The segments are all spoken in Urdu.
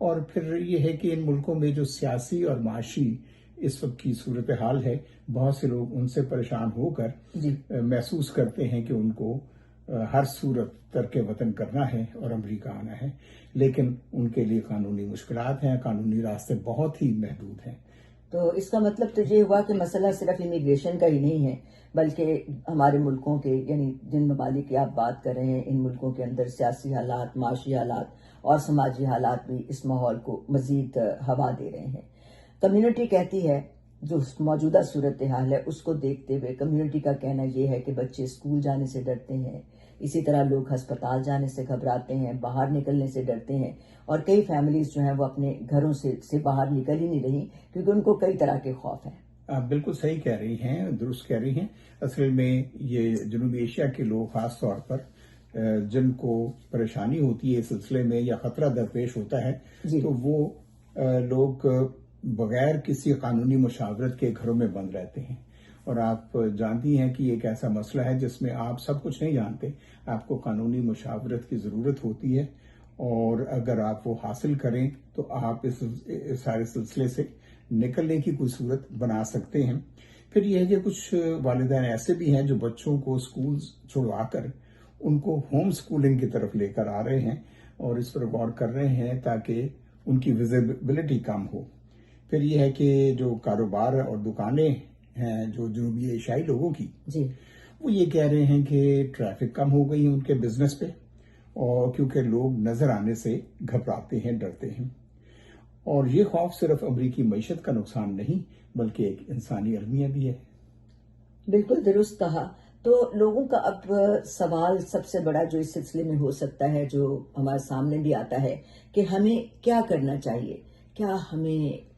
اور پھر یہ ہے کہ ان ملکوں میں جو سیاسی اور معاشی اس وقت کی صورتحال ہے، بہت سے لوگ ان سے پریشان ہو کر جی محسوس کرتے ہیں کہ ان کو ہر صورت ترک وطن کرنا ہے اور امریکہ آنا ہے، لیکن ان کے لیے قانونی مشکلات ہیں، قانونی راستے بہت ہی محدود ہیں۔ تو اس کا مطلب تو یہ ہوا کہ مسئلہ صرف امیگریشن کا ہی نہیں ہے، بلکہ ہمارے ملکوں کے یعنی جن ممالک کی آپ بات کر رہے ہیں، ان ملکوں کے اندر سیاسی حالات، معاشی حالات اور سماجی حالات بھی اس ماحول کو مزید ہوا دے رہے ہیں۔ کمیونٹی کہتی ہے، جو موجودہ صورتحال ہے اس کو دیکھتے ہوئے کمیونٹی کا کہنا یہ ہے کہ بچے اسکول جانے سے ڈرتے ہیں، اسی طرح لوگ ہسپتال جانے سے گھبراتے ہیں، باہر نکلنے سے ڈرتے ہیں، اور کئی فیملیز جو ہیں وہ اپنے گھروں سے باہر نکل ہی نہیں رہی کیونکہ ان کو کئی طرح کے خوف ہیں۔ آپ بالکل صحیح کہہ رہی ہیں، درست کہہ رہی ہیں۔ اصل میں یہ جنوبی ایشیا کے لوگ خاص طور پر جن کو پریشانی ہوتی ہے اس سلسلے میں یا خطرہ درپیش ہوتا ہے، جی تو وہ لوگ بغیر کسی قانونی مشاورت کے گھروں میں بند رہتے ہیں۔ اور آپ جانتی ہیں کہ یہ ایک ایسا مسئلہ ہے جس میں آپ سب کچھ نہیں جانتے، آپ کو قانونی مشاورت کی ضرورت ہوتی ہے، اور اگر آپ وہ حاصل کریں تو آپ اس سارے سلسلے سے نکلنے کی کوئی صورت بنا سکتے ہیں۔ پھر یہ ہے کہ کچھ والدین ایسے بھی ہیں جو بچوں کو اسکول چھڑوا کر ان کو ہوم سکولنگ کی طرف لے کر آ رہے ہیں اور اس پر غور کر رہے ہیں تاکہ ان کی ویزیبلٹی کم ہو۔ پھر یہ ہے کہ جو کاروبار اور دکانیں ہیں جو جنوبی ایشیائی لوگوں کی، جی وہ یہ کہہ رہے ہیں کہ ٹریفک کم ہو گئی ہے ان کے بزنس پہ، اور کیونکہ لوگ نظر آنے سے گھبراتے ہیں، ڈرتے ہیں۔ اور یہ خوف صرف امریکی معیشت کا نقصان نہیں بلکہ ایک انسانی المیہ بھی ہے۔ بالکل درست کہا۔ تو لوگوں کا اب سوال سب سے بڑا جو اس سلسلے میں ہو سکتا ہے، جو ہمارے سامنے بھی آتا ہے کہ ہمیں کیا کرنا چاہیے؟ کیا ہمیں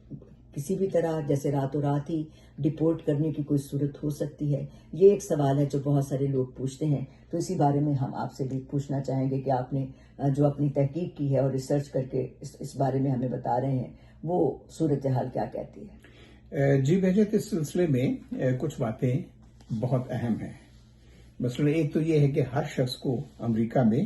کسی بھی طرح جیسے راتوں رات ہی ڈپورٹ کرنے کی کوئی صورت ہو سکتی ہے؟ یہ ایک سوال ہے جو بہت سارے لوگ پوچھتے ہیں، تو اسی بارے میں ہم آپ سے بھی پوچھنا چاہیں گے کہ آپ نے جو اپنی تحقیق کی ہے اور ریسرچ کر کے اس بارے میں ہمیں بتا رہے ہیں، وہ صورتحال کیا کہتی ہے؟ جی بہجت، اس سلسلے میں کچھ باتیں بہت اہم ہیں۔ مثلا ایک تو یہ ہے کہ ہر شخص کو امریکہ میں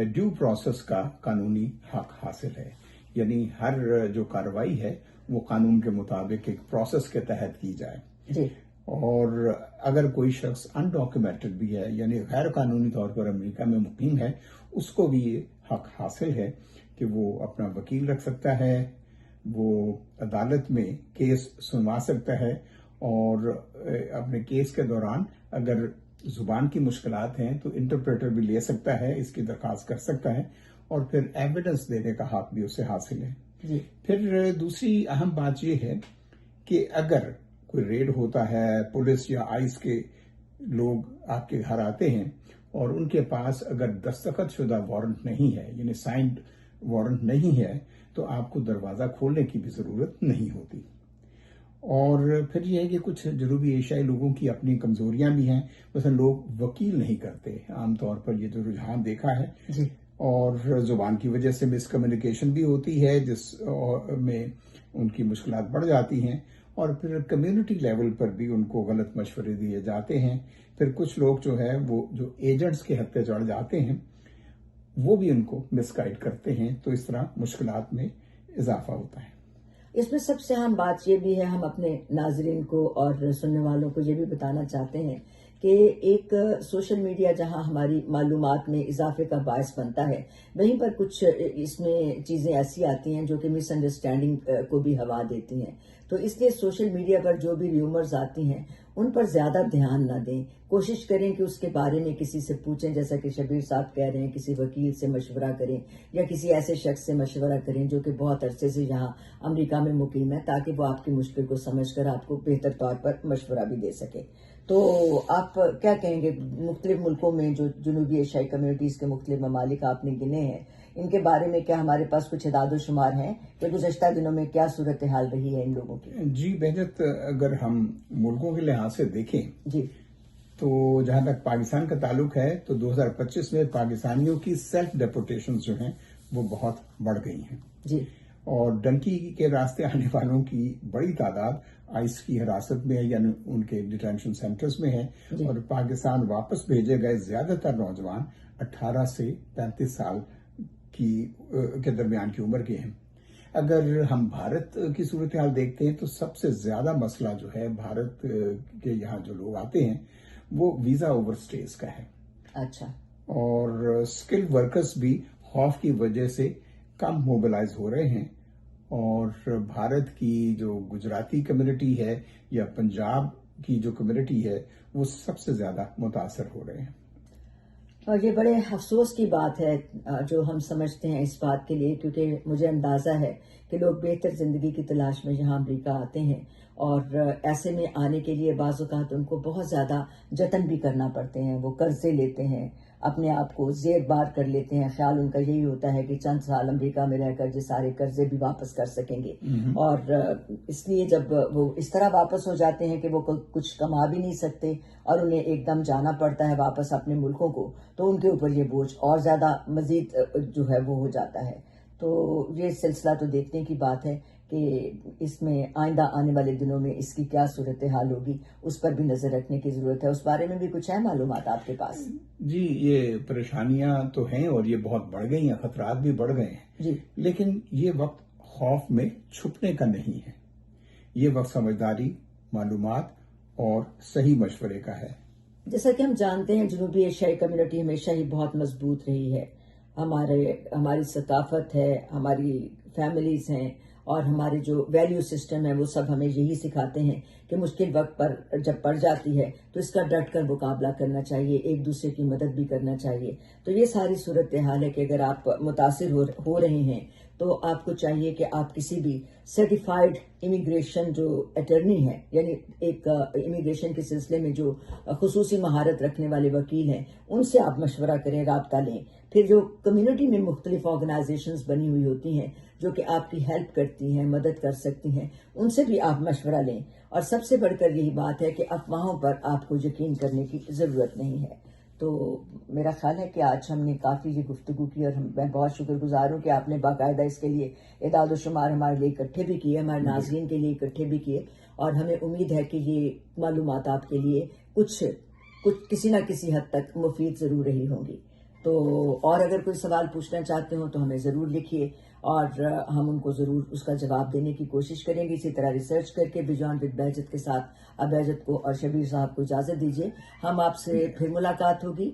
ڈیو پروسیس کا قانونی حق حاصل ہے، یعنی ہر جو کارروائی ہے وہ قانون کے مطابق ایک پروسیس کے تحت کی جائے۔ جی اور اگر کوئی شخص انڈاکیومنٹڈ بھی ہے، یعنی غیر قانونی طور پر امریکہ میں مقیم ہے، اس کو بھی یہ حق حاصل ہے کہ وہ اپنا وکیل رکھ سکتا ہے، وہ عدالت میں کیس سنوا سکتا ہے، اور اپنے کیس کے دوران اگر زبان کی مشکلات ہیں تو انٹرپریٹر بھی لے سکتا ہے، اس کی درخواست کر سکتا ہے، اور پھر ایویڈنس دینے کا حق بھی اسے حاصل ہے۔ جی پھر دوسری اہم بات یہ ہے کہ اگر کوئی ریڈ ہوتا ہے، پولیس یا آئس کے لوگ آپ کے گھر آتے ہیں اور ان کے پاس اگر دستخط شدہ وارنٹ نہیں ہے، یعنی سائنڈ وارنٹ نہیں ہے، تو آپ کو دروازہ کھولنے کی بھی ضرورت نہیں ہوتی۔ اور پھر یہ ہے کہ کچھ جنوبی ایشیائی لوگوں کی اپنی کمزوریاں بھی ہیں، مثلا لوگ وکیل نہیں کرتے عام طور پر، یہ جو رجحان دیکھا ہے، جی اور زبان کی وجہ سے مس کمیونیکیشن بھی ہوتی ہے جس میں ان کی مشکلات بڑھ جاتی ہیں، اور پھر کمیونٹی لیول پر بھی ان کو غلط مشورے دیے جاتے ہیں۔ پھر کچھ لوگ جو ہے وہ جو ایجنٹس کے ہتھے چڑھ جاتے ہیں وہ بھی ان کو مس گائیڈ کرتے ہیں، تو اس طرح مشکلات میں اضافہ ہوتا ہے۔ اس میں سب سے اہم بات یہ بھی ہے، ہم اپنے ناظرین کو اور سننے والوں کو یہ بھی بتانا چاہتے ہیں کہ ایک سوشل میڈیا جہاں ہماری معلومات میں اضافے کا باعث بنتا ہے، وہیں پر کچھ اس میں چیزیں ایسی آتی ہیں جو کہ مس انڈرسٹینڈنگ کو بھی ہوا دیتی ہیں۔ تو اس لیے سوشل میڈیا پر جو بھی ریومرز آتی ہیں ان پر زیادہ دھیان نہ دیں، کوشش کریں کہ اس کے بارے میں کسی سے پوچھیں، جیسا کہ شبیر صاحب کہہ رہے ہیں، کسی وکیل سے مشورہ کریں یا کسی ایسے شخص سے مشورہ کریں جو کہ بہت عرصے سے یہاں امریکہ میں مقیم ہے، تاکہ وہ آپ کی مشکل کو سمجھ کر آپ کو بہتر طور پر مشورہ بھی دے سکے۔ تو آپ کیا کہیں گے، مختلف ملکوں میں جو جنوبی ایشیائی کمیونٹیز کے مختلف ممالک آپ نے گنے ہیں، ان کے بارے میں کیا ہمارے پاس کچھ اعداد و شمار ہیں کہ گزشتہ دنوں میں کیا صورتحال رہی ہے ان لوگوں کی؟ جی بہجت، اگر ہم ملکوں کے لحاظ سے دیکھیں جی تو جہاں تک پاکستان کا تعلق ہے تو 2025 میں پاکستانیوں کی سیلف ڈیپورٹیشن جو ہیں وہ بہت بڑھ گئی ہیں، جی اور ڈنکی کے راستے آنے والوں کی بڑی تعداد آئس کی حراست میں ہے، یعنی ان کے ڈیٹینشن سینٹرز میں ہے، جی اور پاکستان واپس بھیجے گئے زیادہ تر نوجوان 18 سے 35 سال کے درمیان کی عمر کے ہیں۔ اگر ہم بھارت کی صورتحال دیکھتے ہیں تو سب سے زیادہ مسئلہ جو ہے بھارت کے یہاں جو لوگ آتے ہیں وہ ویزا اوور سٹیز کا ہے. اچھا. اور اسکل ورکرز بھی خوف کی وجہ سے کم موبلائز ہو رہے ہیں. اور بھارت کی جو گجراتی کمیونٹی ہے یا پنجاب کی جو کمیونٹی ہے وہ سب سے زیادہ متاثر ہو رہے ہیں. اور یہ بڑے افسوس کی بات ہے جو ہم سمجھتے ہیں اس بات کے لیے، کیونکہ مجھے اندازہ ہے کہ لوگ بہتر زندگی کی تلاش میں یہاں امریکہ آتے ہیں، اور ایسے میں آنے کے لیے بعض اوقات ان کو بہت زیادہ جتن بھی کرنا پڑتے ہیں. وہ قرضے لیتے ہیں، اپنے آپ کو زیر بار کر لیتے ہیں. خیال ان کا یہی ہوتا ہے کہ چند سال امریکہ میں رہ کر یہ سارے قرضے بھی واپس کر سکیں گے. اور اس لیے جب وہ اس طرح واپس ہو جاتے ہیں کہ وہ کچھ کما بھی نہیں سکتے اور انہیں ایک دم جانا پڑتا ہے واپس اپنے ملکوں کو، تو ان کے اوپر یہ بوجھ اور زیادہ مزید جو ہے وہ ہو جاتا ہے. تو یہ سلسلہ تو دیکھنے کی بات ہے کہ اس میں آئندہ آنے والے دنوں میں اس کی کیا صورتحال ہوگی، اس پر بھی نظر رکھنے کی ضرورت ہے. اس بارے میں بھی کچھ ہے معلومات آپ کے پاس؟ جی، یہ پریشانیاں تو ہیں اور یہ بہت بڑھ گئی ہیں، خطرات بھی بڑھ گئے ہیں. جی. لیکن یہ وقت خوف میں چھپنے کا نہیں ہے. یہ وقت سمجھداری، معلومات اور صحیح مشورے کا ہے. جیسا کہ ہم جانتے ہیں جنوبی ایشیائی کمیونٹی ہمیشہ ہی بہت مضبوط رہی ہے. ہماری ثقافت ہے، ہماری فیملیز ہیں، اور ہمارے جو ویلیو سسٹم ہے وہ سب ہمیں یہی سکھاتے ہیں کہ مشکل وقت پر جب پڑ جاتی ہے تو اس کا ڈٹ کر مقابلہ کرنا چاہیے، ایک دوسرے کی مدد بھی کرنا چاہیے. تو یہ ساری صورتحال ہے کہ اگر آپ متاثر ہو رہے ہیں تو آپ کو چاہیے کہ آپ کسی بھی سرٹیفائیڈ امیگریشن جو اٹرنی ہے، یعنی ایک امیگریشن کے سلسلے میں جو خصوصی مہارت رکھنے والے وکیل ہیں، ان سے آپ مشورہ کریں، رابطہ لیں. پھر جو کمیونٹی میں مختلف آرگنائزیشنز بنی ہوئی ہوتی ہیں جو کہ آپ کی ہیلپ کرتی ہیں، مدد کر سکتی ہیں، ان سے بھی آپ مشورہ لیں. اور سب سے بڑھ کر یہی بات ہے کہ افواہوں پر آپ کو یقین کرنے کی ضرورت نہیں ہے. تو میرا خیال ہے کہ آج ہم نے کافی یہ گفتگو کی، اور میں بہت شکر گزار ہوں کہ آپ نے باقاعدہ اس کے لیے اعداد و شمار ہمارے لیے اکٹھے بھی کیے، ہمارے ناظرین کے لیے اکٹھے بھی کیے. اور ہمیں امید ہے کہ یہ معلومات آپ کے لیے کچھ کسی نہ کسی حد تک مفید ضرور رہی ہوں گی. تو اور اگر کوئی سوال پوچھنا چاہتے ہوں تو ہمیں ضرور لکھیے، اور ہم ان کو ضرور اس کا جواب دینے کی کوشش کریں گے. اسی طرح ریسرچ کر کے بیونڈ ود بہجت کے ساتھ اب بہجت کو اور شبیر صاحب کو اجازت دیجیے. ہم آپ سے پھر ملاقات ہوگی.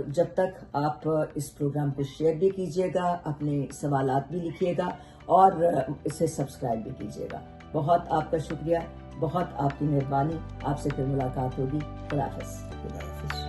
جب تک آپ اس پروگرام کو شیئر بھی کیجیے گا، اپنے سوالات بھی لکھیے گا، اور اسے سبسکرائب بھی کیجیے گا. بہت آپ کا شکریہ، بہت آپ کی مہربانی. آپ سے پھر ملاقات ہوگی. خدا حافظ. خدا حافظ.